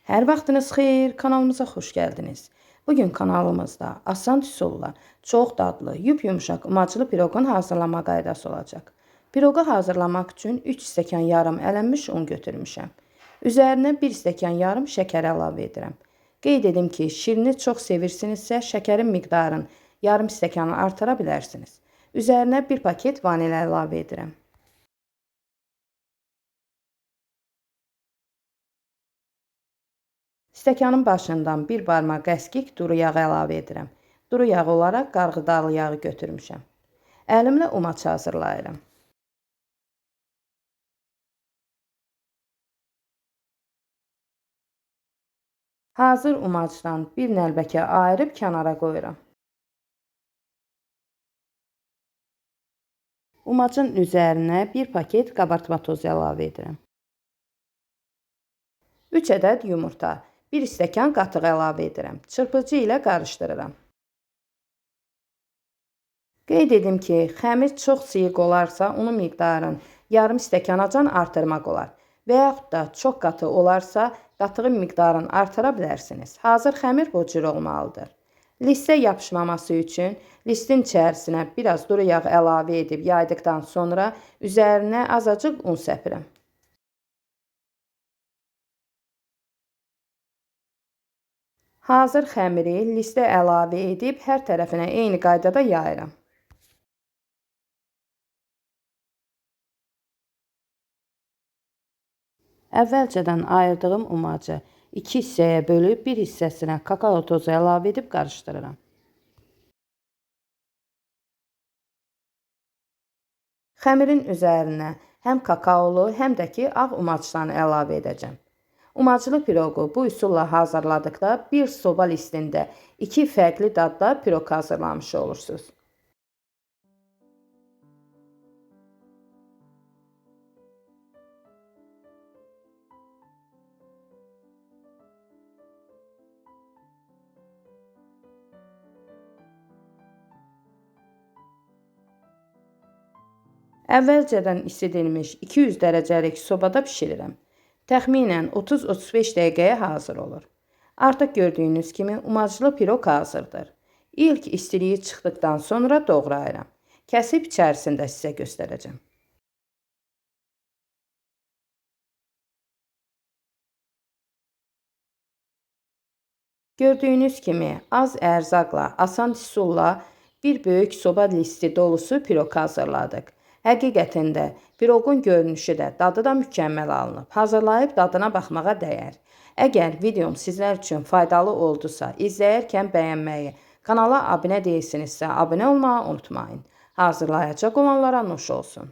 Hər vaxtınız xeyir, kanalımıza xoş gəldiniz. Bugün kanalımızda asan üsulla çox dadlı, yumuşaq umacılı piroqun hazırlama qaydası olacaq. Piroqu hazırlamaq üçün 3 stəkan yarım ələnmiş un götürmüşəm. Üzərinə 1 stəkan yarım şəkər əlavə edirəm. Qeyd edim ki, şirini çox sevirsinizsə, şəkərin miqdarını yarım stəkanı artıra bilərsiniz. Üzərinə 1 paket vanilya əlavə edirəm. Stəkanın başından 1 barmaq qəskik duru yağ əlavə edirəm. Duru yağ olaraq qarğıdalı yağı götürmüşəm. Əlimlə umaç hazırlayıram. Hazır umacdan bir nəlbəkə ayırıb kənara qoyuram. Umacın üzərinə 1 paket qabartma tozu əlavə edirəm. 3 ədəd yumurta, 1 stəkan qatıq əlavə edirəm. Çırpıcı ilə qarışdırıram. Qeyd edim ki, xəmir çox sıyıq olarsa, onun miqdarını yarım stəkanacan artırmaq olar. Və yaxud da çox qatı olarsa, qatığın miqdarını artıra bilərsiniz. Hazır xəmir bu cür olmalıdır. Listə yapışmaması üçün listin içərisinə biraz duru yağ əlavə edib yaydıqdan sonra üzərinə azacıq un səpirəm. Hazır xəmiri listə əlavə edib hər tərəfinə eyni qaydada yayıram. Əvvəlcədən ayırdığım umacı 2 hissəyə bölüb bir hissəsinə kakao tozu əlavə edib qarışdırıram. Xəmirin üzərinə həm kakaolu, həm də ki ağ umacdan əlavə edəcəm. Umacılı piroqu bu üsulla hazırladıqda bir soba listində 2 fərqli dadda piroq hazırlamış olursunuz. Əvvəlcədən isidilmiş 200 dərəcəlik sobada bişirirəm. Təxminən 30-35 dəqiqəyə hazır olur. Artıq gördüyünüz kimi umacılı piroq hazırdır. İlk istiliyi çıxdıqdan sonra doğrayıram. Kəsib içərisində sizə göstərəcəm. Gördüyünüz kimi az ərzaqla, asan üsulla bir böyük soba listi dolusu piroq hazırladıq. Həqiqətən də piroqun görünüşü də, dadı da mükəmməl alınıb. Hazırlayıb dadına baxmağa dəyər. Əgər videom sizlər üçün faydalı oldusa, izləyərkən bəyənməyi, kanala abunə deyilsinizsə, abunə olmağı unutmayın. Hazırlayacaq olanlara nuş olsun.